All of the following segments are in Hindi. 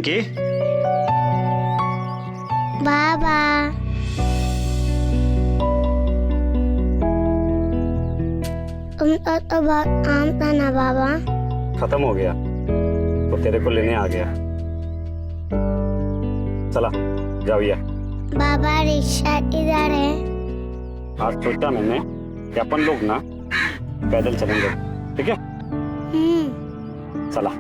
पिंकी, बाबा तुमको तो बहुत काम था ना बाबा। खत्म हो गया तो तेरे को लेने आ गया। चला जाओ ये। बाबा रिक्शा इधर है। आज सोचा मैंने कि अपन लोग ना पैदल चलेंगे, ठीक है? चला।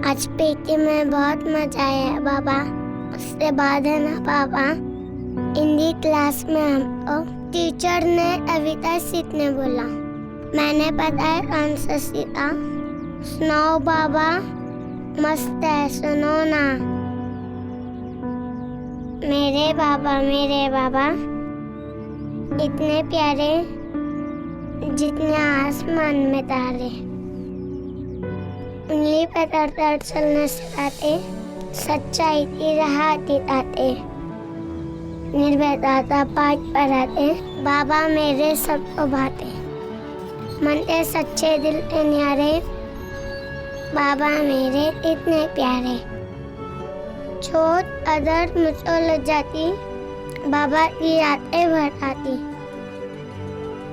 आज पीटी में बहुत मजा आया बाबा। उसके बाद है ना बाबा, हिंदी क्लास में हमको टीचर ने कविता सीखने बोला। मैंने बताया कौन सा सीखा? सुनाओ बाबा, मस्त है, सुनो ना। मेरे बाबा इतने प्यारे जितने आसमान में तारे, उंगली पे तर चलना सिखाते, सच्चाई की राह दिखाते, निर्भयता का पाठ पढ़ाते। बाबा मेरे सबको भाते, मन के सच्चे दिल के न्यारे, बाबा मेरे इतने प्यारे। छोट अदर मुझको लज्जाती, बाबा की रातें भराती।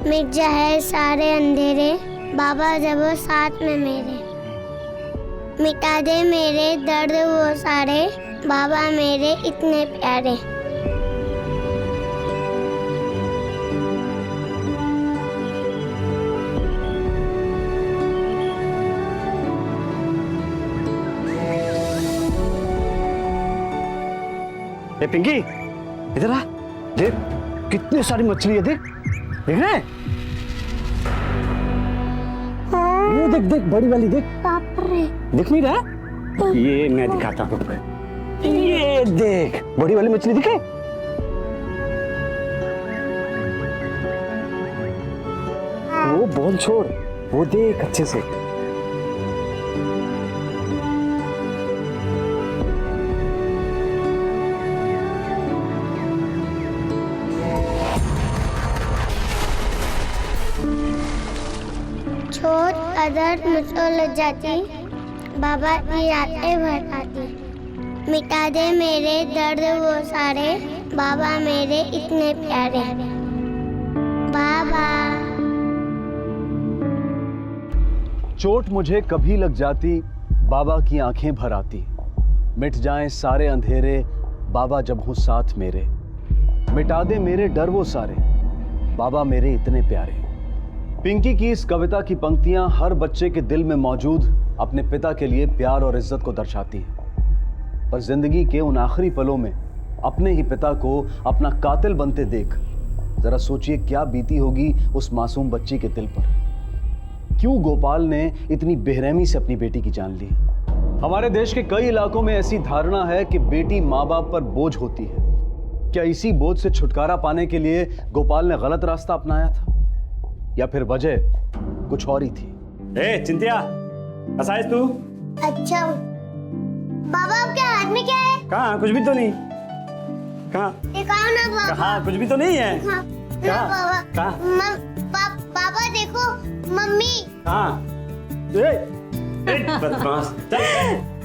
मिट जाए सारे अंधेरे, बाबा जब वो साथ में मेरे। मिटा दे मेरे दर्द वो सारे, बाबा मेरे इतने प्यारे। ए पिंकी, इधर आ। देख कितनी सारी मछली है, देख देख रहे हैं? वो देख देख, बड़ी वाली देख। बाप रे, दिख नहीं रहा? ये मैं दिखाता हूँ। ये देख, बड़ी वाली मछली दिखे? वो बॉल छोड़, वो देख अच्छे से। छोट अदर मुझको लज्जाती, बाबा की रातें भराती। मिटा दे मेरे दर्द वो सारे, बाबा मेरे इतने प्यारे। बाबा चोट मुझे कभी लग जाती, बाबा की आंखें भर आती। मिट जाएं सारे अंधेरे, बाबा जब हो साथ मेरे। मिटा दे मेरे डर वो सारे, बाबा मेरे इतने प्यारे। पिंकी की इस कविता की पंक्तियां हर बच्चे के दिल में मौजूद अपने पिता के लिए प्यार और इज्जत को दर्शाती हैं। पर जिंदगी के उन आखिरी पलों में अपने ही पिता को अपना कातिल बनते देख जरा सोचिए क्या बीती होगी उस मासूम बच्ची के दिल पर। क्यों गोपाल ने इतनी बेरहमी से अपनी बेटी की जान ली? हमारे देश के कई इलाकों में ऐसी धारणा है कि बेटी माँ बाप पर बोझ होती है। क्या इसी बोझ से छुटकारा पाने के लिए गोपाल ने गलत रास्ता अपनाया था, या फिर वजह कुछ और ही थी? ए चिंतिया, कैसा है तू? अच्छा बाबा, आपके हाथ में क्या है? कहाँ, कुछ भी तो नहीं। कहाँ? दिखाओ ना बाबा। कहाँ, कुछ भी तो नहीं है। हाँ, ना बाबा। कहाँ? बाबा देखो, मम्मी। कहाँ? बदमाश, चल।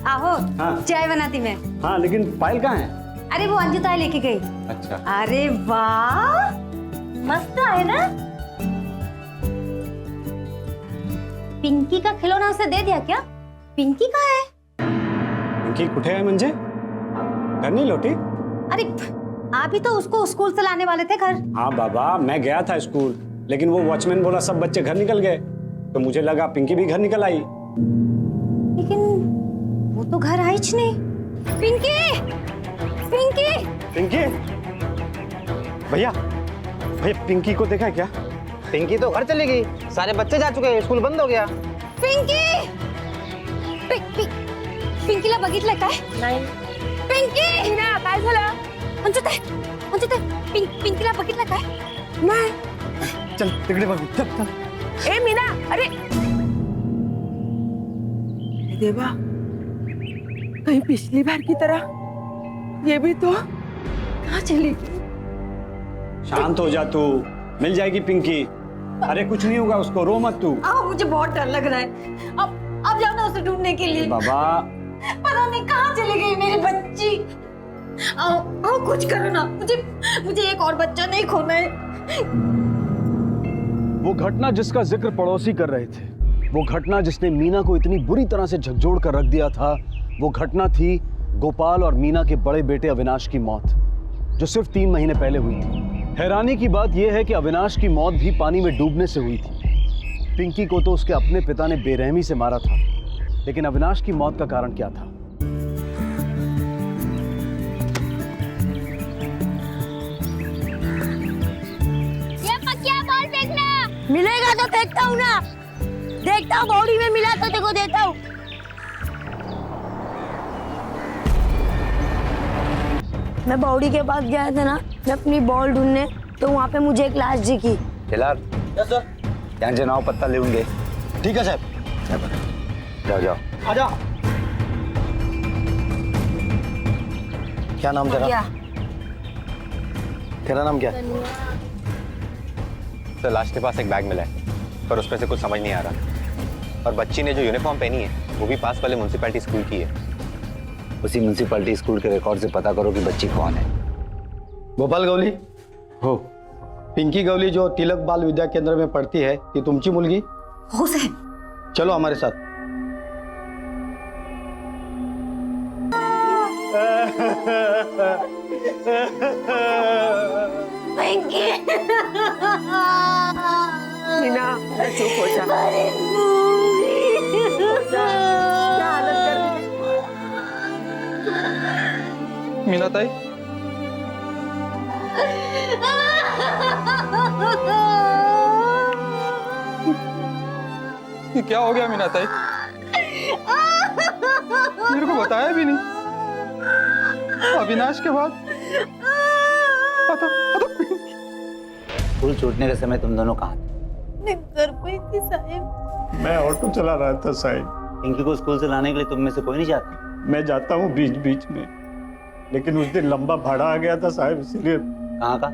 आहो, हाँ। चाय बनाती मैं। हाँ, लेकिन पायल कहाँ है? अरे वो अंजू ताई लेके गई। अच्छा। अरे वाह, मस्त है ना? पिंकी का खिलौना उसे दे दिया क्या? पिंकी कहाँ है? पिंकी कुठे है म्हणजे? घर नहीं लौटी? अरे आप ही तो उसको स्कूल से लाने वाले थे घर। हाँ बाबा, मैं गया था स्कूल, लेकिन वो वॉचमैन बोला सब बच्चे घर निकल गए, तो मुझे लगा पिंकी भी घर निकल आई। लेकिन वो तो घर आई ही नहीं। पिंकी, पिंकी, पिंकी, भैया भैया पिंकी को देखा है क्या? पिंकी तो घर चली गई, सारे बच्चे जा चुके हैं, स्कूल बंद हो गया। पिंकी, पिंकीला बघितलं काय? नाही। पिंकी ना काय झालं? अंजुते पिंकीला बघितलं काय? नाही। चल तिकडे बघू, चल चल। ए मीना, अरे देवा, कहीं पिछली बार की तरह ये भी तो कहाँ चली गई? शांत हो जा तू, मिल जाएगी पिंकी। अरे कुछ नहीं होगा उसको, रो मत तू। मुझे बहुत डर लग रहा है। अब जाओ ना उसे ढूंढने के लिए। बाबा पता नहीं कहाँ चली गई मेरी बच्ची। आओ कुछ करो ना, मुझे एक और बच्चा नहीं खोना है। वो घटना जिसका जिक्र पड़ोसी कर रहे थे, वो घटना जिसने मीना को इतनी बुरी तरह से झकझोर कर रख दिया था, वो घटना थी गोपाल और मीना के बड़े बेटे अविनाश की मौत, जो सिर्फ 3 महीने पहले हुई थी। हैरानी की बात यह है कि अविनाश की मौत भी पानी में डूबने से हुई थी। पिंकी को तो उसके अपने पिता ने बेरहमी से मारा था, लेकिन अविनाश की मौत का कारण क्या था? ये पकिया बॉल फेंकना। मिलेगा तो फेंकता हूँ ना, देखता हूँ बॉडी में मिला तो तेको देता हूँ। मैं बॉडी के पास गया था ना, मैं अपनी बॉल ढूंढने, तो वहाँ पे मुझे एक लाश दिखी। खिलार ध्यान से नाव पत्ता लेंगे। ठीक है साहब। जाओ जाओ। आ जाओ। क्या नाम तेरा? क्या? तेरा नाम क्या? सर लाश के पास एक बैग मिला है, पर उसमें से कुछ समझ नहीं आ रहा। और बच्ची ने जो यूनिफॉर्म पहनी है वो भी पास वाले म्युनिसिपैलिटी स्कूल की है। उसी म्युनिसिपैलिटी स्कूल के रिकॉर्ड से पता करो कि बच्ची कौन है। गोपाल गवली हो। पिंकी गवली जो तिलक बाल विद्या केंद्र में पढ़ती है, ती तुमची मुलगी? हो साहेब। चलो हमारे साथ। मीना चुप हो जा। क्या हालत कर दी? मीना ताई, ये क्या हो गया मीना ताई? मेरे को बताया भी नहीं। अविनाश के बाद स्कूल छूटने के समय तुम दोनों कहाँ थे? घर पे थी साहब। मैं ऑटो चला रहा था साहिब। पिंकी को स्कूल से लाने के लिए तुम में से कोई नहीं जाता? मैं जाता हूँ बीच बीच में, लेकिन उस दिन लंबा भाड़ा आ गया था साहिब, इसलिए। कहाँ का?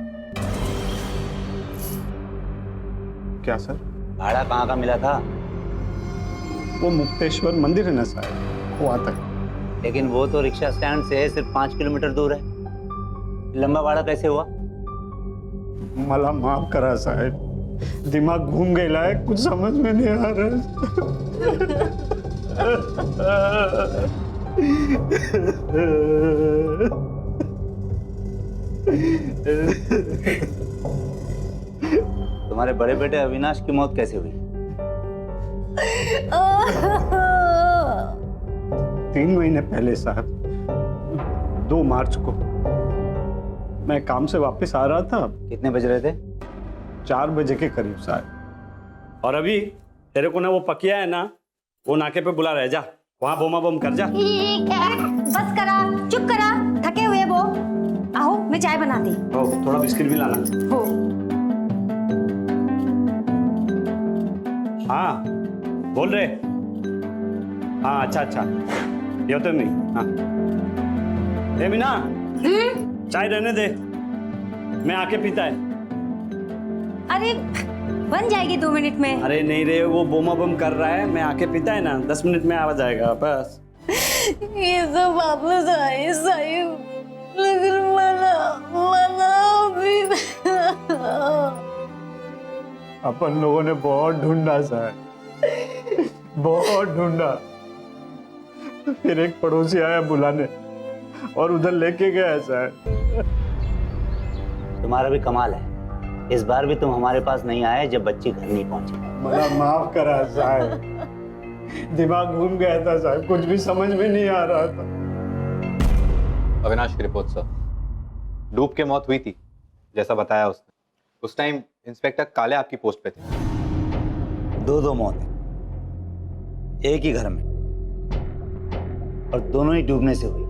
क्या सर? भाड़ा कहाँ का मिला था? वो मुक्तेश्वर मंदिर है ना साहिब, वहाँ तक। लेकिन वो तो रिक्शा स्टैंड से सिर्फ 5 किलोमीटर दूर है। लंबा भाड़ा कैसे हुआ? मला माफ करा साहिब, दिमाग घूम गया है, कुछ समझ में नहीं आ रहा। तुम्हारे बड़े बेटे अविनाश की मौत कैसे हुई? 3 महीने पहले साहब, 2 मार्च को मैं काम से वापस आ रहा था। कितने बज रहे थे? 4 बजे के करीब साहब। और अभी तेरे को ना वो पकिया है ना, वो नाके पे बुला रहे, जा वहां बोमा बम कर जा। ठीक है। बस करा, चुप करा, थके हुए वो। आओ मैं चाय बनाती। हो, थोड़ा बिस्किट भी लाना। हो। हाँ बोल रहे। हाँ अच्छा ये तो नहीं। हाँ ए मीना, चाय रहने दे, मैं आके पीता है। अरे बन जाएगी 2 मिनट में। अरे नहीं रे, वो बोमा बम कर रहा है, मैं आके पीता है ना, 10 मिनट में आ जाएगा बस। ये सब वापस आए साहिब, लेकिन मना अभी। अपन लोगों ने बहुत ढूंढा सर, बहुत ढूंढा। फिर एक पड़ोसी आया बुलाने और उधर लेके गया सर। तुम्हारा भी कमाल है, इस बार भी तुम हमारे पास नहीं आए जब बच्ची घर नहीं पहुंची। मला माफ करा साहब, दिमाग घूम गया था साहब, कुछ भी समझ में नहीं आ रहा था। अविनाश की रिपोर्ट सर, डूब के मौत हुई थी जैसा बताया उसने। उस टाइम इंस्पेक्टर काले आपकी पोस्ट पे थे। 2 मौतें एक ही घर में, और दोनों ही डूबने से हुई।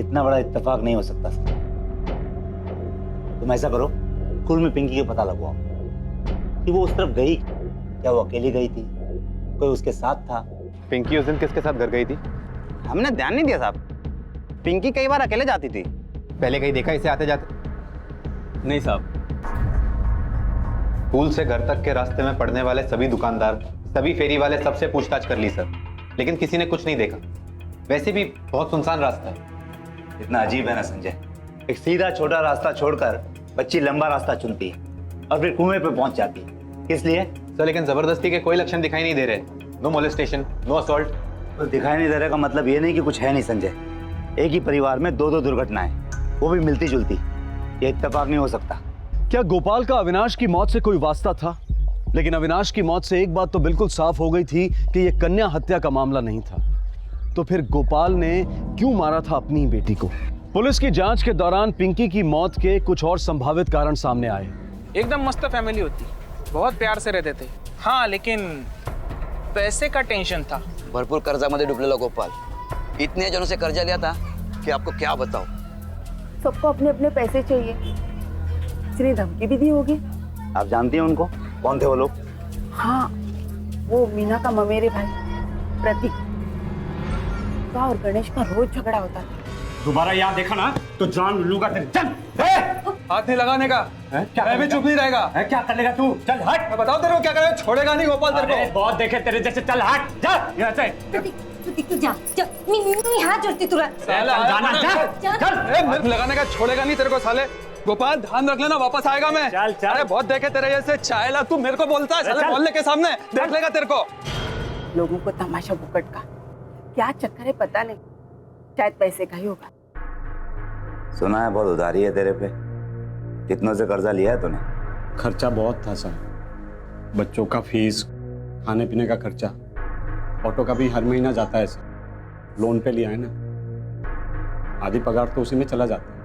इतना बड़ा इत्तेफाक नहीं हो सकता सर। तुम ऐसा करो, स्कूल में पिंकी का पता लगवाओ कि वो उस तरफ गई, क्या वो अकेली गई थी, कोई उसके साथ था? पिंकी उस दिन किसके साथ घर गई थी? हमने ध्यान नहीं दिया साहब। पिंकी कई बार अकेले जाती थी, पहले कहीं देखा इसे आते जाते? नहीं साहब। स्कूल से घर तक के रास्ते में पड़ने वाले सभी दुकानदार, सभी फेरी वाले, सबसे पूछताछ कर ली सर, लेकिन किसी ने कुछ नहीं देखा। वैसे भी बहुत सुनसान रास्ता है। इतना अजीब है ना संजय, एक सीधा छोटा रास्ता छोड़कर बच्ची लंबा रास्ता चुनती है और फिर कुएं पे पहुंच जाती है। किस लिए? सर लेकिन जबरदस्ती के कोई लक्षण दिखाई नहीं दे रहे। No molestation, no assault. तो दिखाई नहीं दे रहा का मतलब ये नहीं कि कुछ है नहीं संजय। एक ही परिवार में दो दो दुर्घटनाएं, वो भी मिलती जुलती। ये इत्तेफाक नहीं हो सकता। क्या गोपाल का अविनाश की मौत से कोई वास्ता था? लेकिन अविनाश की मौत से एक बात तो बिल्कुल साफ हो गई थी कि यह कन्या हत्या का मामला नहीं था। तो फिर गोपाल ने क्यों मारा था अपनी बेटी को? पुलिस की जांच के दौरान पिंकी की मौत के कुछ और संभावित कारण सामने आए। एकदम मस्त फैमिली होती, बहुत प्यार से रहते थे। हाँ, लेकिन पैसे का टेंशन था। भरपूर कर्जामध्ये डुबलेला गोपाल, इतने जनों से कर्जा लिया था कि आपको क्या बताओ। सबको अपने अपने पैसे चाहिए, इसने धमकी भी दी होगी। आप जानती हैं उनको? कौन थे वो लोग? हाँ, वो मीना का ममेरे भाई प्रतीक का और गणेश का रोज झगड़ा होता था। दोबारा याद देखा ना तो जान लूंगा तेरे। चल हाथ नहीं लगाने का। क्या मैं भी चुप नहीं रहेगा। क्या कर लेगा तू? चल हट। मैं बताओ तेरे को क्या करेगा। छोड़ेगा नहीं गोपाल तेरे अरे को। बहुत देखे तेरे जैसे। चल हट, जा यहाँ से। प्रतीक तू जा जा, मैं हाथ जोड़ती तुरंत। जाना, चल। हाथ लगाने का, छोड़ेगा नहीं तेरे को साले। गोपाल ध्यान रख लेना, वापस आएगा मैं। चल, चल। अरे बहुत देखे तेरे जैसे चायला, तू मेरे को बोलता है साले मोहल्ले के सामने, देख लेगा तेरे को। लोगों को तमाशा बुकट का क्या चक्कर है पता नहीं, शायद पैसे का ही होगा। सुना है बहुत उधारी है तेरे पे। कितनों से कर्जा लिया है तूने? खर्चा बहुत था सर, बच्चों का फीस, खाने पीने का खर्चा, ऑटो का भी हर महीना जाता है सर। लोन पे लिया है ना, आधी पगार तो उसी में चला जाता है।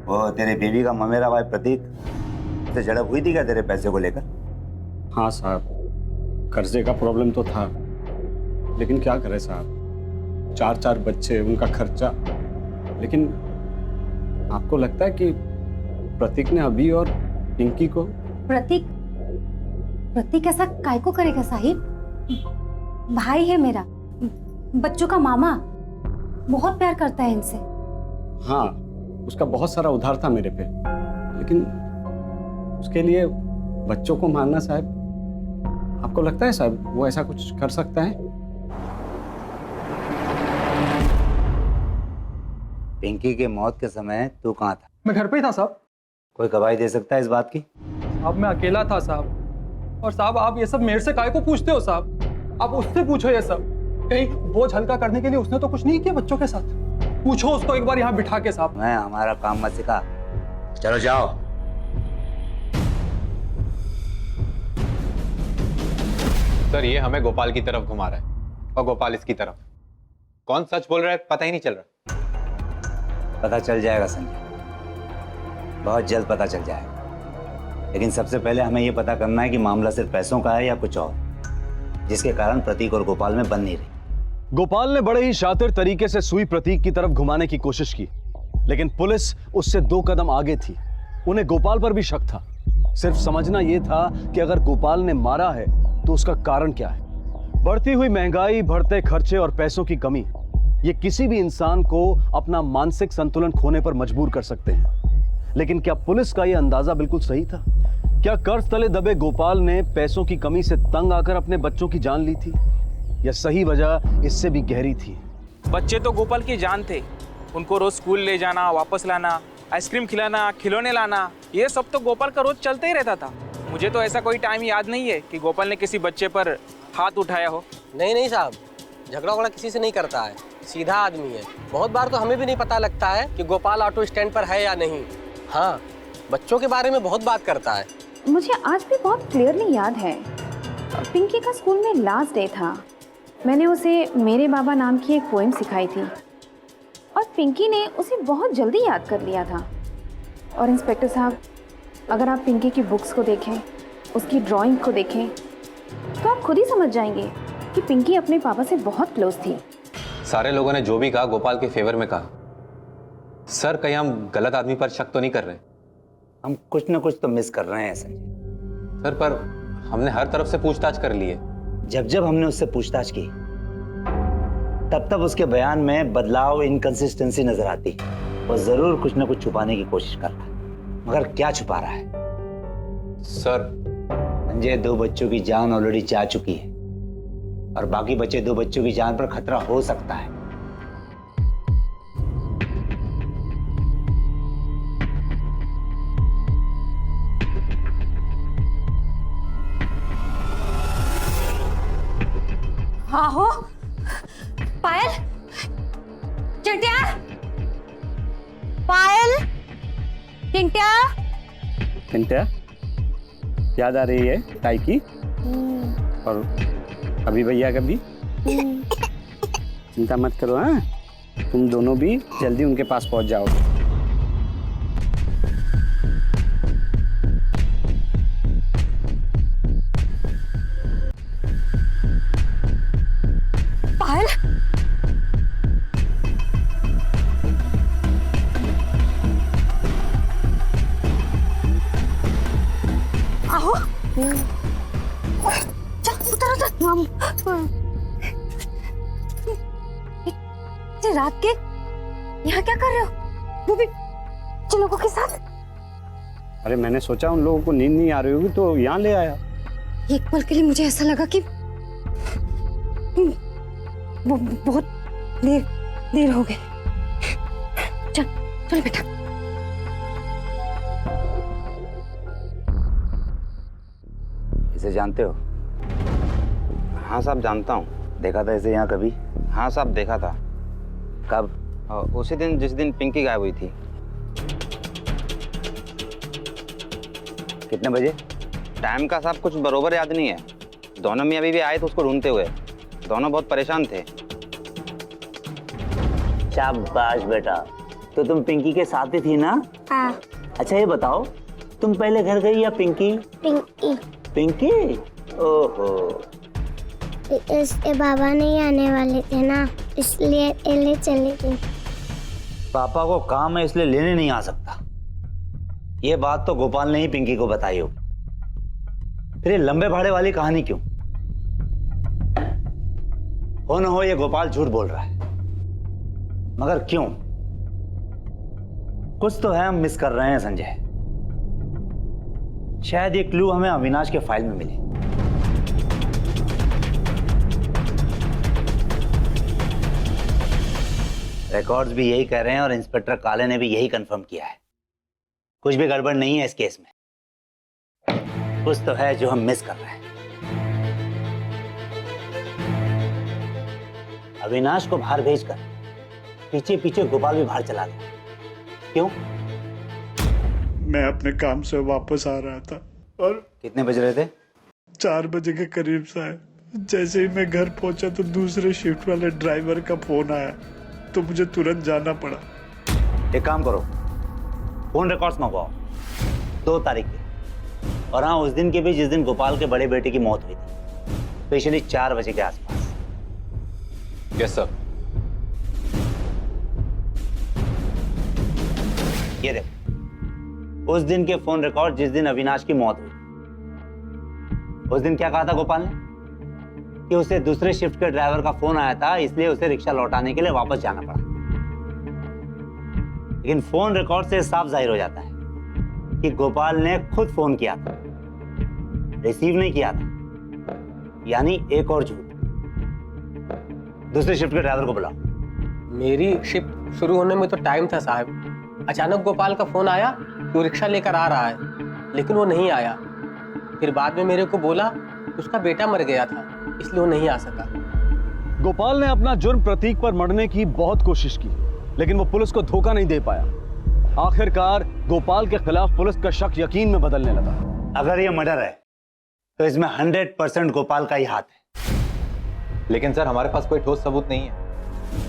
वो तेरे बीवी का ममेरा भाई प्रतीक से झड़प हुई थी क्या तेरे पैसे को लेकर? हाँ साहब, कर्जे का प्रॉब्लम तो था, लेकिन क्या करें साहब, 4 बच्चे, उनका खर्चा। लेकिन आपको लगता है कि प्रतीक ने अभी और पिंकी को? प्रतीक ऐसा काय को करेगा साहिब? भाई है मेरा, बच्चों का मामा, बहुत प्यार करता है इनसे। हाँ, उसका बहुत सारा उधार था मेरे पे, लेकिन उसके लिए बच्चों को मारना साहब, आपको लगता है साहब वो ऐसा कुछ कर सकता है? पिंकी के मौत के समय तू कहाँ था? मैं घर पे ही था साहब। कोई गवाही दे सकता है इस बात की? अब मैं अकेला था साहब। और साहब आप ये सब मेरे से काहे को पूछते हो साहब? आप उससे पूछो ये सब। कहीं बोझ हल्का करने के लिए उसने तो कुछ नहीं किया बच्चों के साथ। पूछो उसको एक बार यहाँ बिठा के साहब। मैं हमारा काम मत सिखा, चलो जाओ। सर ये हमें गोपाल की तरफ घुमा रहा है और गोपाल इसकी तरफ। कौन सच बोल रहा है पता ही नहीं चल रहा। पता चल जाएगा संजय, बहुत जल्द पता चल जाएगा। लेकिन सबसे पहले हमें यह पता करना है कि मामला सिर्फ पैसों का है या कुछ और, जिसके कारण प्रतीक और गोपाल में बन नहीं रही। गोपाल ने बड़े ही शातिर तरीके से सुई प्रतीक की तरफ घुमाने की कोशिश की, लेकिन पुलिस उससे 2 कदम आगे थी। उन्हें गोपाल पर भी शक था। सिर्फ समझना यह था कि अगर गोपाल ने मारा है तो उसका कारण क्या है। बढ़ती हुई महंगाई, बढ़ते खर्चे और पैसों की कमी, ये किसी भी इंसान को अपना मानसिक संतुलन खोने पर मजबूर कर सकते हैं। लेकिन क्या पुलिस का यह अंदाजा बिल्कुल सही था? क्या कर्ज तले दबे गोपाल ने पैसों की कमी से तंग आकर अपने बच्चों की जान ली थी, या सही वजह इससे भी गहरी थी? बच्चे तो गोपाल की जान थे। उनको रोज स्कूल ले जाना, वापस लाना, आइसक्रीम खिलाना, खिलौने लाना, ये सब तो गोपाल का रोज चलते ही रहता था। मुझे तो ऐसा कोई टाइम याद नहीं है कि गोपाल ने किसी बच्चे पर हाथ उठाया हो। नहीं साहब, झगड़ा वगड़ा किसी से नहीं करता है, सीधा आदमी है। बहुत बार तो हमें भी नहीं पता लगता है कि गोपाल ऑटो स्टैंड पर है या नहीं। हाँ, बच्चों के बारे में बहुत बात करता है। मुझे आज भी बहुत क्लियरली याद है, पिंकी का स्कूल में लास्ट डे था। मैंने उसे मेरे बाबा नाम की एक पोएम सिखाई थी और पिंकी ने उसे बहुत जल्दी याद कर लिया था। और इंस्पेक्टर साहब, अगर आप पिंकी की बुक्स को देखें, उसकी ड्राइंग को देखें, तो आप खुद ही समझ जाएंगे कि पिंकी अपने पापा से बहुत क्लोज थी। सारे लोगों ने जो भी कहा गोपाल के फेवर में कहा। सर कहीं हम गलत आदमी पर शक तो नहीं कर रहे? हम कुछ ना कुछ तो मिस कर रहे हैं संजय। सर पर हमने हर तरफ से पूछताछ कर ली है। जब हमने उससे पूछताछ की तब उसके बयान में बदलाव, इनकंसिस्टेंसी नजर आती। वो जरूर कुछ ना कुछ छुपाने की कोशिश कर रहा है, मगर क्या छुपा रहा है? सर संजय, 2 बच्चों की जान ऑलरेडी जा चुकी है और बाकी बचे 2 बच्चों की जान पर खतरा हो सकता है। हाँ हो पायल, चिंटिया, पायल, चिंटिया। चिंटा, याद आ रही है ताई की और अभी भैया का भी? चिंता मत करो, हाँ? तुम दोनों भी जल्दी उनके पास पहुंच जाओगे। पायल, आओ। चल उतर उतर। इतनी रात के यहाँ क्या कर रहे हो? वो भी जिन लोगों के साथ? अरे मैंने सोचा उन लोगों को नींद नहीं आ रही होगी तो यहाँ ले आया। एक पल के लिए मुझे ऐसा लगा कि वो बहुत देर हो गई। चल चल बेटा। इसे जानते हो? हाँ साहब, जानता हूँ। देखा था इसे यहाँ कभी? हाँ साहब, देखा था। कब? उसी दिन जिस दिन पिंकी गायब हुई थी। कितने बजे? टाइम का साहब कुछ बरोबर याद नहीं है। दोनों में अभी भी आए थे उसको ढूंढते हुए। दोनों बहुत परेशान थे। शाबाश बेटा, तो तुम पिंकी के साथ ही थी ना? हाँ। अच्छा ये बताओ, तुम पहले घर गई या पिंकी? पिंकी। पिंकी? ओहो। इसके बाबा नहीं आने वाले थे ना, इसलिए ले चली गई। पापा को काम है इसलिए लेने नहीं आ सकता। ये बात तो गोपाल ने ही पिंकी को बताई होगी। फिर ये लंबे भाड़े वाली कहानी क्यों? हो न हो ये गोपाल झूठ बोल रहा है, मगर क्यों? कुछ तो है हम मिस कर रहे हैं संजय। शायद ये क्लू हमें अविनाश के फाइल में मिले। रिकॉर्ड्स भी यही कह रहे हैं और इंस्पेक्टर काले ने भी यही कंफर्म किया है। कुछ भी गड़बड़ नहीं है इस केस में। कुछ तो है जो हम मिस कर रहे हैं। अविनाश को बाहर भेजकर पीछे पीछे गोपाल भी बाहर चला गया। क्यों? मैं अपने काम से वापस आ रहा था और कितने बज रहे थे? 4 बजे के करीब साहब। जैसे ही मैं घर पहुंचा तो दूसरे शिफ्ट वाले ड्राइवर का फोन आया तो मुझे तुरंत जाना पड़ा। एक काम करो, फोन रिकॉर्ड्स मंगवाओ 2 तारीख के, और हाँ उस दिन के भी जिस दिन गोपाल के बड़े बेटे की मौत हुई थी, स्पेशली 4 बजे के आसपास। Yes sir. ये देखो, उस दिन के फोन रिकॉर्ड जिस दिन अविनाश की मौत हुई। उस दिन क्या कहा था गोपाल ने? कि उसे दूसरे शिफ्ट के ड्राइवर का फोन आया था, इसलिए उसे रिक्शा लौटाने के लिए वापस जाना पड़ा। लेकिन फोन रिकॉर्ड से साफ जाहिर हो जाता है कि गोपाल ने खुद फोन किया था, रिसीव नहीं किया था। यानी एक और झूठ। दूसरे शिफ्ट के ड्राइवर को बुलाओ। मेरी शिफ्ट शुरू होने में तो टाइम था साहब। अचानक गोपाल का फोन आया कि वो रिक्शा लेकर आ रहा है, लेकिन वो नहीं आया। फिर बाद में मेरे को बोला उसका बेटा मर गया था, इसलिए वो नहीं आ सका। गोपाल ने अपना जुर्म प्रतीक पर मढ़ने की बहुत कोशिश की, लेकिन वो पुलिस को धोखा नहीं दे पाया। आखिरकार गोपाल के खिलाफ पुलिस का शक यकीन में बदलने लगा। अगर ये मर्डर है तो इसमें 100% गोपाल का ही हाथ है। लेकिन सर हमारे पास कोई ठोस सबूत नहीं है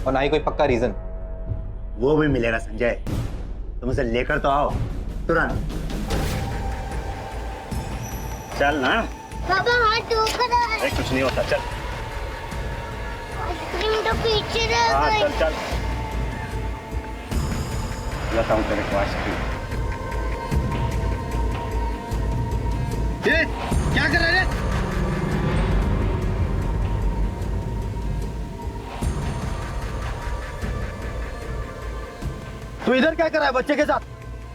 और ना ही कोई पक्का रीजन। वो भी मिलेगा संजय, तुम उसे लेकर तो आओ तुरंत। चल ना। बाबा हाथ धोकर आए। अरे कुछ नहीं होता, चल। आइसक्रीम तो पीछे रह हाँ गई। चल चल, लाता हूँ तेरे को आइसक्रीम। क्या कर रहे हैं? तू इधर क्या कर रहा है बच्चे के साथ?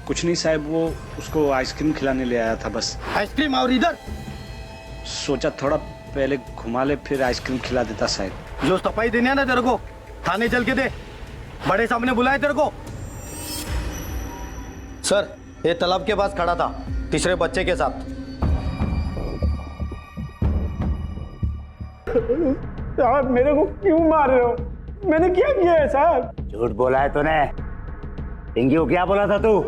कुछ नहीं साहब, वो उसको आइसक्रीम खिलाने ले आया था बस। आइसक्रीम और इधर? सोचा थोड़ा पहले घुमा ले फिर आइसक्रीम खिला देता साहब। जो सफाई देनी है ना तेरे को, थाने चल के दे। बड़े सामने बुलाए तेरे को। सर, ये तालाब के पास खड़ा था तीसरे बच्चे के साथ। साहब मेरे को क्यों मार रहे हो? मैंने क्या किया है साहब? झूठ बोला है तूने। पिंकी को क्या बोला था तू?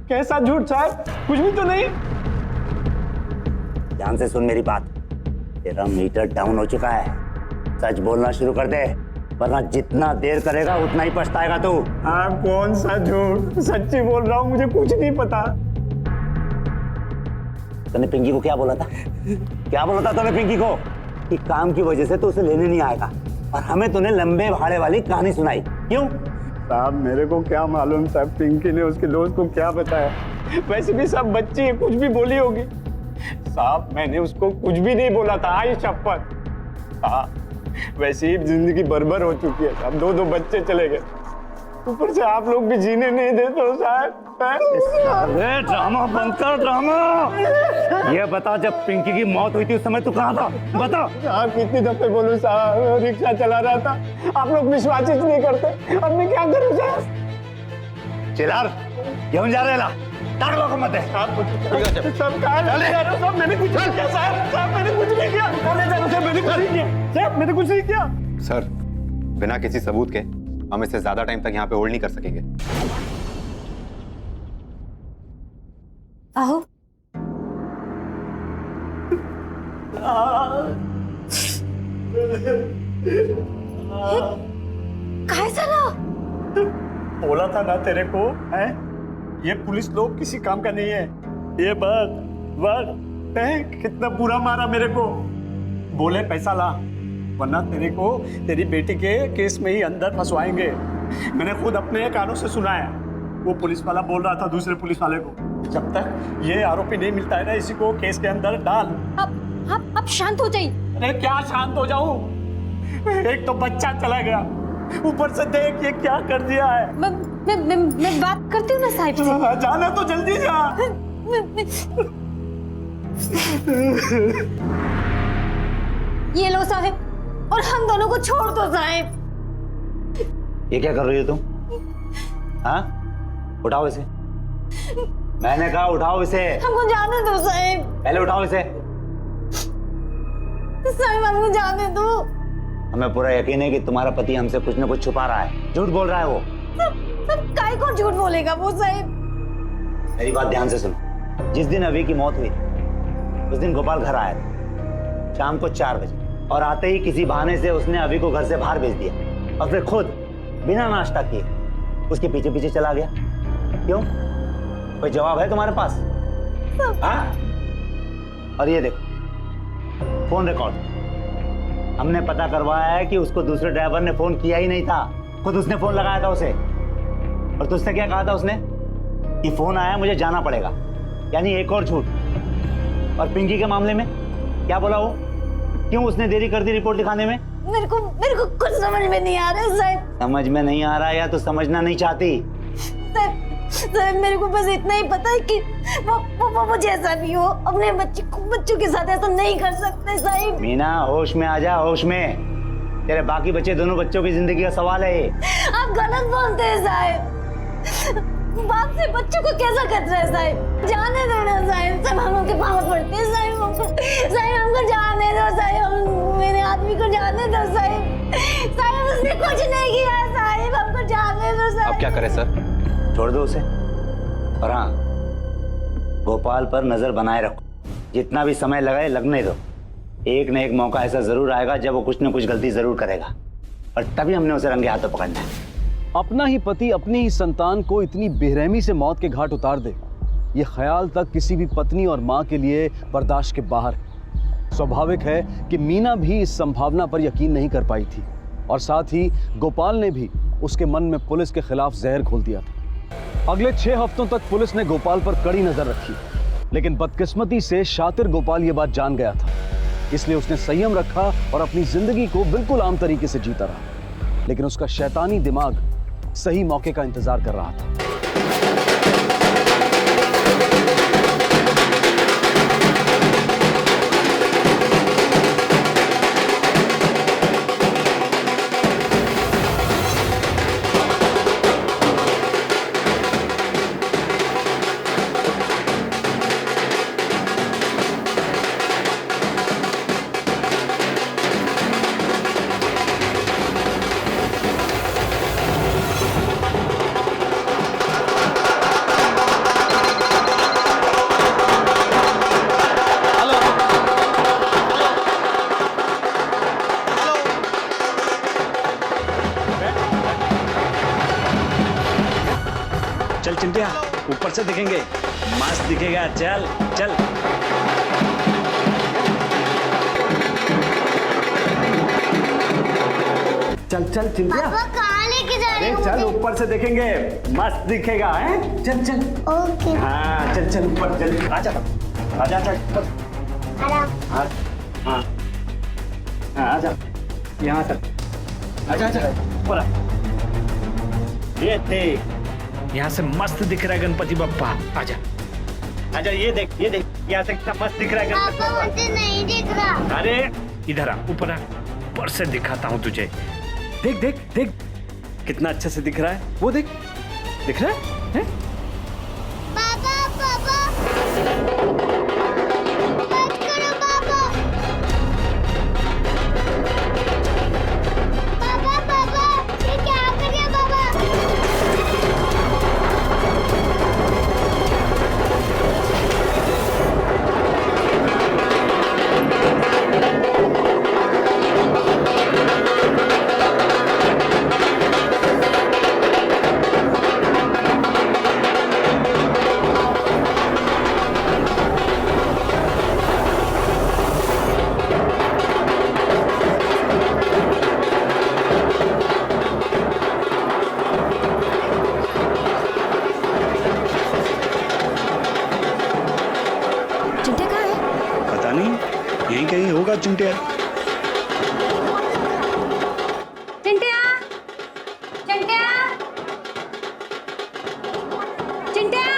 कैसा झूठ साहब? कुछ भी तो नहीं। ध्यान से सुन मेरी बात। तेरा मीटर डाउन हो चुका है। सच बोलना शुरू कर दे, वरना जितना देर करेगा उतना ही पछताएगा तू। हाँ, कौन सा झूठ? सच्ची बोल रहा हूँ, मुझे कुछ नहीं पता। तूने पिंकी को क्या बोला था? क्या बोला था तूने पिंकी को? कि काम की वजह से तो उसे लेने नहीं आएगा, और हमें तूने लंबे भाड़े वाली कहानी सुनाई। क्यों? साहब मेरे को क्या मालूम साहब, पिंकी ने उसके दोस्त को क्या बताया। वैसे भी सब बच्ची है, कुछ भी बोली होगी। साहब मैंने उसको कुछ भी नहीं बोला था, आई शपथ। वैसे ही जिंदगी बर्बाद हो चुकी है साहब, दो बच्चे चले गए, ऊपर से आप लोग भी जीने नहीं देते हो साहब। अरे ड्रामा बंद कर, ड्रामा। ये बता, जब पिंकी की मौत हुई थी उस समय तू कहाँ था? बता। साहब कितनी दफे बोलूं साहब, रिक्शा चला रहा था, आप लोग विश्वास ही नहीं करते। अब मैं क्या करूं साहब? चिल्लार, क्यों जा रहे ला? ताक लो को मत दे। सब कहाँ जा रहे हो? सब मैंने कुछ नहीं किया साहब, साहब मैंने कुछ नहीं किया। मैंने कुछ नहीं किया साहब, मैंने कुछ नहीं किया। सर, बिना किसी सबूत के हम इसे ज्यादा टाइम तक यहाँ पे होल्ड नहीं कर सकेंगे। आओ। काय झालं? बोला था ना तेरे को, है? ये पुलिस लोग किसी काम का नहीं है। ये बस कितना बुरा मारा मेरे को। बोले पैसा ला, वरना तेरे को तेरी बेटी के केस में ही अंदर फंसवाएंगे। मैंने खुद अपने कानों से सुना है। वो पुलिस वाला बोल रहा था दूसरे पुलिस वाले को, जब तक ये आरोपी नहीं मिलता है ना, इसी को केस के अंदर डाल। अब शांत हो जाइए। अरे क्या शांत हो जाऊं? एक तो बच्चा चला गया, ऊपर से देख ये क्या कर दिया है। मैं बात करती हूँ ना साहिब से। जाना तो जल्दी जा। ये लो साहिब, और हम दोनों को छोड़ दो साहिब। ये क्या कर रही हो तुम? हाँ, उठाओ इसे। मैंने कहा उठाओ इसे। हमको जाने दो साहिब। पहले उठाओ इसे। साहिब हमको जाने दो। हमें पूरा यकीन है कि तुम्हारा पति हमसे कुछ न कुछ छुपा रहा है, झूठ बोल रहा है वो। सब काय को झूठ बोलेगा वो साहिब? मेरी बात ध्यान से सुनो। जिस दिन अभी की मौत हुई उस दिन गोपाल घर आया था शाम को 4 बजे, और आते ही किसी बहाने से उसने अभी को घर से बाहर भेज दिया, और फिर खुद बिना नाश्ता किए उसके पीछे पीछे चला गया। क्यों? कोई जवाब है तुम्हारे पास? हाँ? और ये देखो फोन रिकॉर्ड, हमने पता करवाया है कि उसको दूसरे ड्राइवर ने फोन किया ही नहीं था, खुद उसने फोन लगाया था उसे। और तुझसे क्या कहा था उसने? कि फोन आया, मुझे जाना पड़ेगा, यानी एक और झूठ। और पिंकी के मामले में क्या बोला वो? क्यों उसने देरी कर दी रिपोर्ट दिखाने में? मेरे को कुछ समझ में नहीं आ रहा है साहिब। समझ में नहीं आ रहा या तो समझना नहीं चाहती? साहिब मेरे को बस इतना ही पता है कि वो जैसा भी हो अपने बच्चों के साथ ऐसा नहीं कर सकते साहिब। मीना होश में आ जा, होश में। तेरे बाकी बच्चे, दोनों बच्चों की जिंदगी का सवाल है ये। आप गलत बोलते हैं साहिब। बाप से बच्चों को कैसा खतरा है साहिब? जाने दो ना साहिब, सब हम के पाँव पड़ते हैं साहिब। हमको जाने दो साहिब, मेरे आदमी को जाने दो साहिब। साहिब उसने कुछ नहीं किया साहिब, हमको जाने दो साहिब। अब क्या करें सर? छोड़ दो उसे, और हाँ, गोपाल पर नजर बनाए रखो। जितना भी समय लगाए लगने दो, एक न एक मौका ऐसा जरूर आएगा जब वो कुछ न कुछ गलती जरूर करेगा, और तभी हमने उसे रंगे हाथों पकड़ना है। अपना ही पति अपनी ही संतान को इतनी बेरहमी से मौत के घाट उतार दे, ये ख्याल तक किसी भी पत्नी और माँ के लिए बर्दाश्त के बाहर है। स्वाभाविक है कि मीना भी इस संभावना पर यकीन नहीं कर पाई थी, और साथ ही गोपाल ने भी उसके मन में पुलिस के खिलाफ जहर घोल दिया था। अगले 6 हफ्तों तक पुलिस ने गोपाल पर कड़ी नजर रखी, लेकिन बदकिस्मती से शातिर गोपाल ये बात जान गया था, इसलिए उसने संयम रखा और अपनी जिंदगी को बिल्कुल आम तरीके से जीता रहा। लेकिन उसका शैतानी दिमाग सही मौके का इंतजार कर रहा था। ऊपर से दिखेंगे, मस्त दिखेगा। चल चल। चल चल चिंटिया। पापा कहाँ लेके जा रहे हो? चल ऊपर से देखेंगे, मस्त दिखेगा है। चल चल। ओके। हाँ चल चल ऊपर चल। आजा आजा आजा ऊपर। हाँ हाँ हाँ आजा यहाँ तक। आजा आजा ऊपर आ। ये देख, यहाँ से मस्त दिख रहा है गणपति बप्पा। आजा आजा, ये देख यहाँ से कितना मस्त दिख रहा है गणपति पापा बप्पा। मुझे नहीं दिख रहा। अरे इधर आ, ऊपर आ, ऊपर से दिखाता हूँ तुझे। देख देख देख कितना अच्छे से दिख रहा है। वो देख, दिख रहा है? पापा पापा मत करो पापा। पापा पापा ये क्या कर रहे हो पापा? चिंटिया कहाँ है? पता नहीं, यहीं कहीं होगा चिंटिया। चिंटिया चिंटिया चिंटिया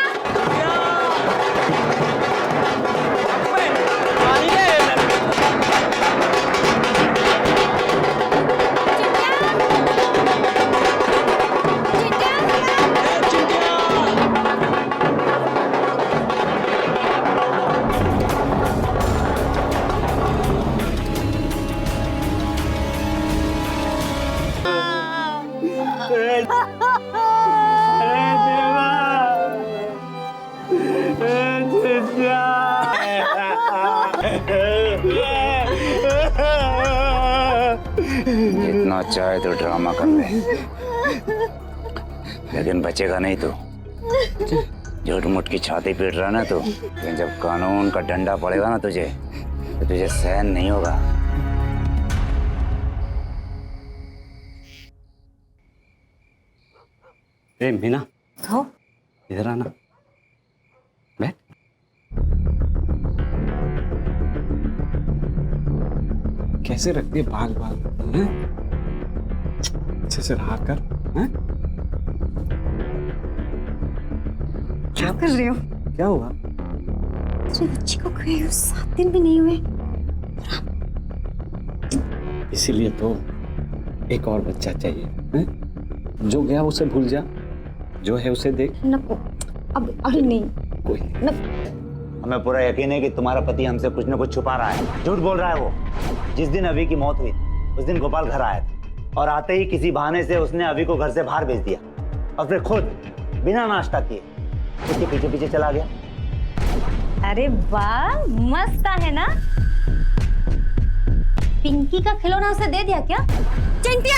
जितना चाहे तो ड्रामा कर ले, लेकिन बचेगा नहीं तो। झूठ मूठ की छाती पीट रहा ना तो, लेकिन जब कानून का डंडा पड़ेगा ना तुझे, तो तुझे सहन नहीं होगा। ए मीना, हाँ? इधर आना, बैठ। कैसे रखती है बाल बाल हैं? अच्छे से रहा कर हैं? क्या कर रहे हो? क्या हुआ? अपनी बच्ची को गए 7 दिन भी नहीं हुए। इसीलिए तो एक और बच्चा चाहिए हैं? जो गया उसे भूल जा, जो है उसे देख। नको, अब अभी नहीं। कोई हमें पूरा यकीन है कि तुम्हारा पति हमसे कुछ न कुछ छुपा रहा है, झूठ बोल रहा है वो। जिस दिन अभी की मौत हुई उस दिन गोपाल घर आया था, और आते ही किसी बहाने से उसने अभी को घर से बाहर भेज दिया, और फिर खुद बिना नाश्ता किए उसके पीछे पीछे चला गया। अरे वाह, मस्त है ना। पिंकी का खिलौना उसे दे दिया क्या? चिंटिया!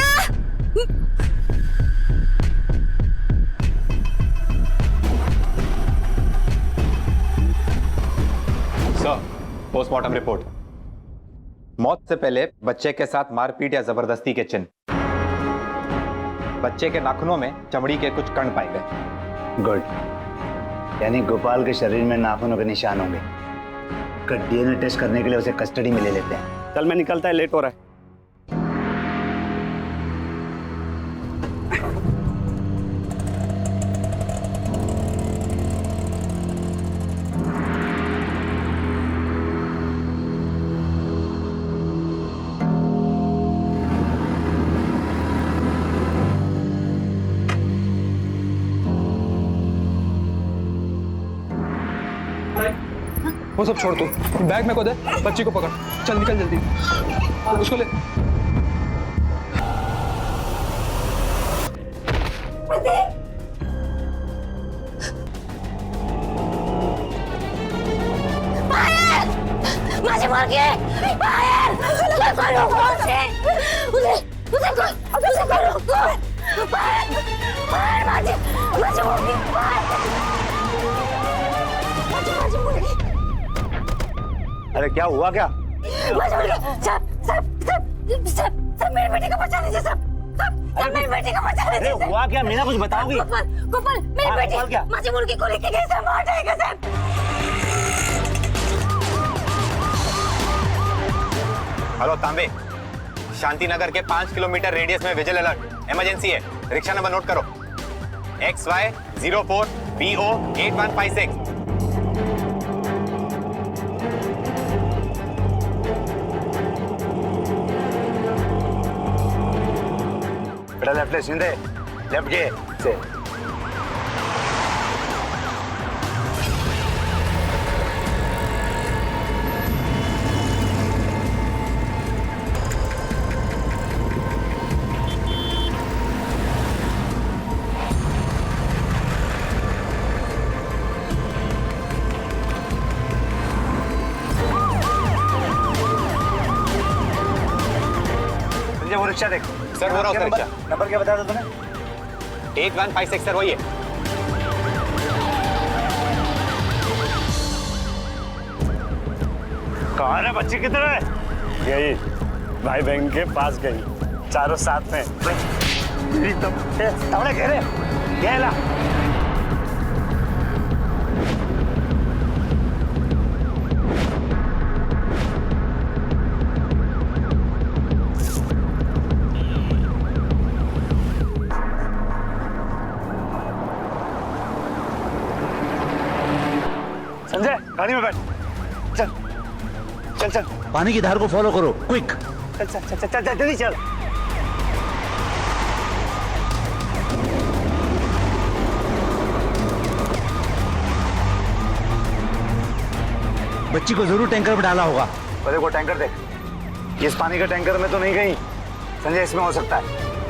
Sir, postmortem report. मौत से पहले बच्चे के साथ मारपीट या जबरदस्ती के चिन्ह। बच्चे के नाखूनों में चमड़ी के कुछ कण पाए गए। गुड, यानी गोपाल के शरीर में नाखूनों के निशान होंगे। डीएनए टेस्ट करने के लिए उसे कस्टडी में ले लेते हैं। कल मैं निकलता है, लेट हो रहा है। वो सब छोड़, तू बैग में को दे, बच्ची को पकड़, चल निकल जल्दी, उसको ले। माझी मुलगी बाहेर लवकर लवकर उसे करू बाहेर माझी मुलगी बाहेर अरे क्या हुआ क्या? सर मेरे बेटे को बचा लीजिए सर। सर मेरे बेटे को बचा लीजिए। अरे हुआ क्या? मीना कुछ बताओगी? गोपाल मेरे हाँ, बेटे गोपाल क्या? माजी मुर्गी को लेके गए सर, मार जाएगा सर। हेलो तांबे, शांति नगर के 5 किलोमीटर रेडियस में विजिल अलर्ट, इमरजेंसी है। रिक्शा नंबर नोट करो, XY04BO 8156। बेटा लेफ्ट ले, सीधे लेफ्ट के से। वो रिक्शा देख सर, वो रहा उसका रिक्शा। नंबर क्या बताया था तूने? 8156 सर, वही है। कहाँ है बच्चे? किधर है? यही भाई बहन के पास गई, चारों साथ में। तवड़े घेरे घेला। संजय गाड़ी में बैठ, चल चल चल। पानी की धार को फॉलो करो, क्विक। चल चल चल चल चल जल्दी चल। बच्ची को जरूर टैंकर में डाला होगा। अरे वो टैंकर देख, इस पानी के टैंकर में तो नहीं गई संजय, इसमें हो सकता है।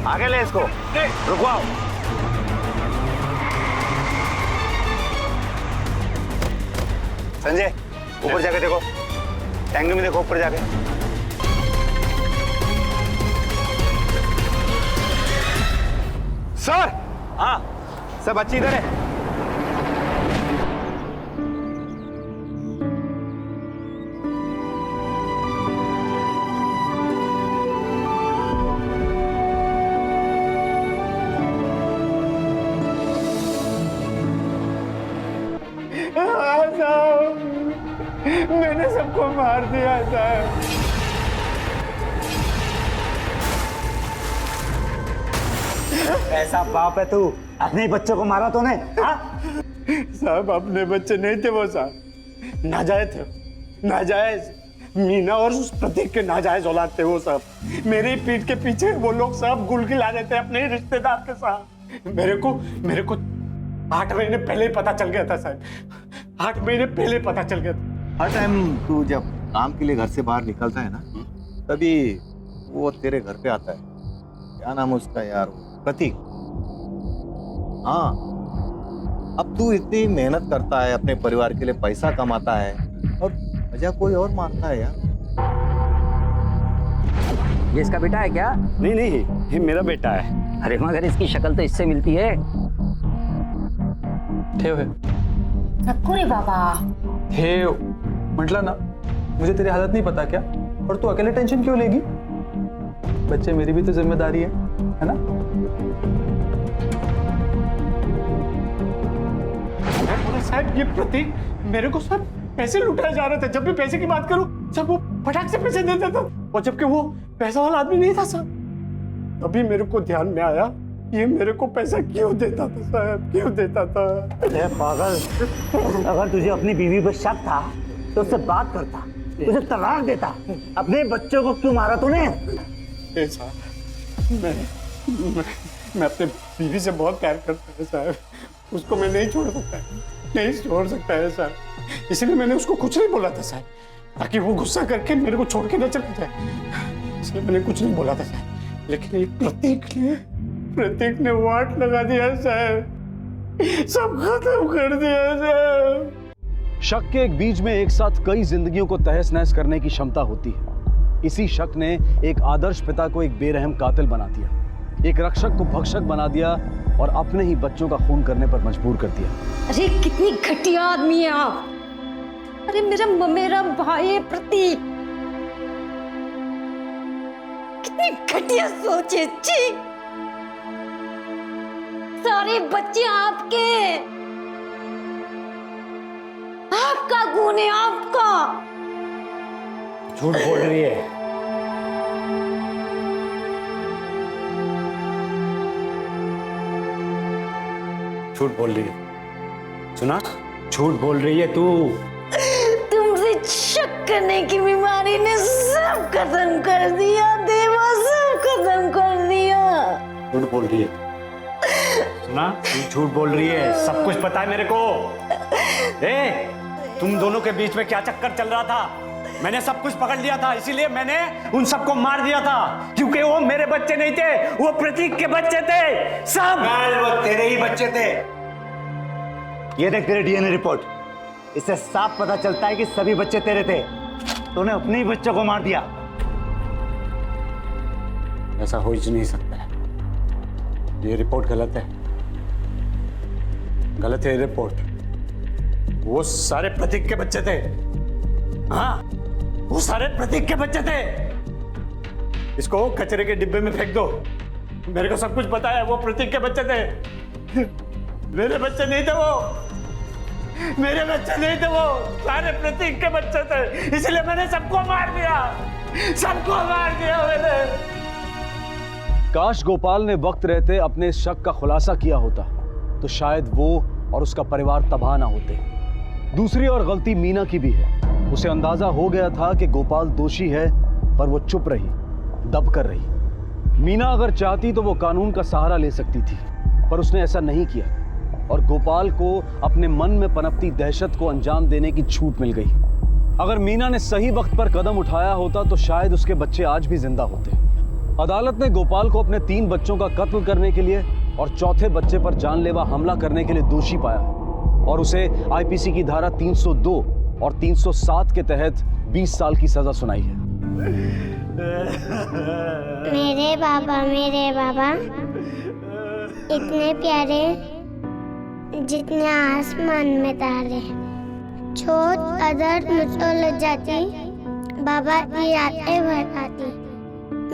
आगे ले इसको, रुकवाओ। संजय ऊपर जाके देखो, टैंकर में देखो, ऊपर जाके। सर, हाँ सर बच्ची इधर है। मैंने सबको मार दिया था। ऐसा बाप है तू, अपने ही बच्चों को मारा तूने? साहब अपने बच्चे नहीं थे वो साहब, नाजायज थे, नाजायज। मीना और उस प्रतीक के नाजायज औलाद थे वो सब। मेरी पीठ के पीछे वो लोग सब गुलगिला रहे थे अपने ही रिश्तेदार के साथ। मेरे को 8 महीने पहले ही पता चल गया था साहब, 8 महीने पहले पता चल गया था। हर टाइम तू जब काम के लिए घर से बाहर निकलता है ना, तभी वो तेरे घर पे आता है। क्या नाम है उसका यार? प्रतीक। हाँ, अब तू इतनी मेहनत करता है, अपने परिवार के लिए पैसा कमाता है, और वजह कोई और मानता है यार। ये इसका बेटा है क्या? नहीं नहीं, ये मेरा बेटा है। अरे मगर इसकी शक्ल तो इससे मिलती है। ठेव है। रे बाबा, ठेव म्हटलं ना, मुझे तेरी हालत नहीं पता क्या? और तू अकेले टेंशन क्यों लेगी? बच्चे मेरी भी तो जिम्मेदारी है ना? साहब ये प्रतीक मेरे को सब पैसे लुटाए जा रहे थे। जब भी पैसे की बात करूं सब वो फटाक से पैसे देता था, और जबकि वो पैसा वाला आदमी नहीं था साहब। अभी मेरे को ध्यान में आया ये मेरे को पैसा क्यों देता था साहब, क्यों देता था? अरे पागल, अगर तुझे अपनी बीवी पर शक था तो उससे बात करता, तुझे तलाक देता। अपने बच्चों को क्यों मारा तूने? साहब मैं अपने बीवी से बहुत प्यार करता है साहब, उसको मैं नहीं छोड़ सकता, नहीं छोड़ सकता है साहब। इसलिए मैंने उसको कुछ नहीं बोला था साहब, ताकि वो गुस्सा करके मेरे को छोड़ के न चला जाए। इसलिए मैंने कुछ नहीं बोला था साहब। लेकिन ये प्रतीक ने वाट लगा दिया साहब, सब खत्म कर दिया साहब। शक के एक बीज में एक साथ कई जिंदगियों को तहस नहस करने की क्षमता होती है। इसी शक ने एक आदर्श पिता को एक बेरहम कातिल बना दिया, एक रक्षक को भक्षक बना दिया, और अपने ही बच्चों का खून करने पर मजबूर कर दिया। अरे कितनी घटिया आदमी है आप। अरे मेरा भाई है प्रतीक। कितनी घटिया सोच है, छी। सारे बच्चे आपके, आपका गुण है, आपका। झूठ बोल रही है। झूठ बोल रही है, सुना? झूठ बोल रही है तू। तुमसे शक करने की बीमारी ने सब खत्म कर दिया देवा, सब खत्म कर दिया। झूठ बोल रही है, सुना? तू झूठ बोल रही है, सब कुछ पता है मेरे को। तुम दोनों के बीच में क्या चक्कर चल रहा था मैंने सब कुछ पकड़ लिया था, इसीलिए मैंने उन सबको मार दिया था, क्योंकि वो मेरे बच्चे नहीं थे, वो प्रतीक के बच्चे थे सब। वो तेरे ही बच्चे थे। ये देख तेरे डीएनए रिपोर्ट, इससे साफ पता चलता है कि सभी बच्चे तेरे थे। तूने अपने ही बच्चों को मार दिया। ऐसा हो ही नहीं सकता है, ये रिपोर्ट गलत है, गलत है ये रिपोर्ट। वो सारे प्रतीक के बच्चे थे। हाँ, वो सारे प्रतीक के बच्चे थे। इसको कचरे के डिब्बे में फेंक दो, मेरे को सब कुछ पता है। वो प्रतीक के बच्चे थे, मेरे बच्चे नहीं थे वो, मेरे बच्चे नहीं थे वो, सारे प्रतीक के बच्चे थे, इसलिए मैंने सबको मार दिया, सबको मार दिया मैंने। काश गोपाल ने वक्त रहते अपने इस शक का खुलासा किया होता तो शायद वो और उसका परिवार तबाह ना होते। दूसरी और गलती मीना की भी है। उसे अंदाजा हो गया था कि गोपाल दोषी है, पर वो चुप रही, दब कर रही। मीना अगर चाहती तो वो कानून का सहारा ले सकती थी, पर उसने ऐसा नहीं किया और गोपाल को अपने मन में पनपती दहशत को अंजाम देने की छूट मिल गई। अगर मीना ने सही वक्त पर कदम उठाया होता तो शायद उसके बच्चे आज भी जिंदा होते। अदालत ने गोपाल को अपने 3 बच्चों का कत्ल करने के लिए और चौथे बच्चे पर जानलेवा हमला करने के लिए दोषी पाया और उसे आईपीसी की धारा 302 और 307 के तहत 20 साल की सजा सुनाई है। मेरे बाबा इतने प्यारे जितने आसमान में तारे। छोट अदर मुझको लग जाती, बाबा की यादें भरती।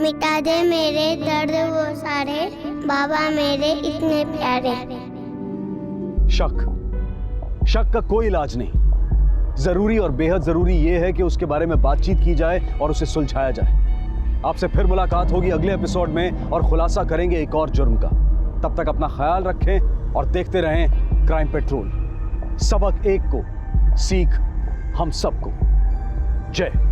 मिटा दे मेरे दर्द वो सारे, बाबा मेरे इतने प्यारे। शक का कोई इलाज नहीं। जरूरी और बेहद जरूरी यह है कि उसके बारे में बातचीत की जाए और उसे सुलझाया जाए। आपसे फिर मुलाकात होगी अगले एपिसोड में और खुलासा करेंगे एक और जुर्म का। तब तक अपना ख्याल रखें और देखते रहें क्राइम पेट्रोल। सबक एक को, सीख हम सबको। जय।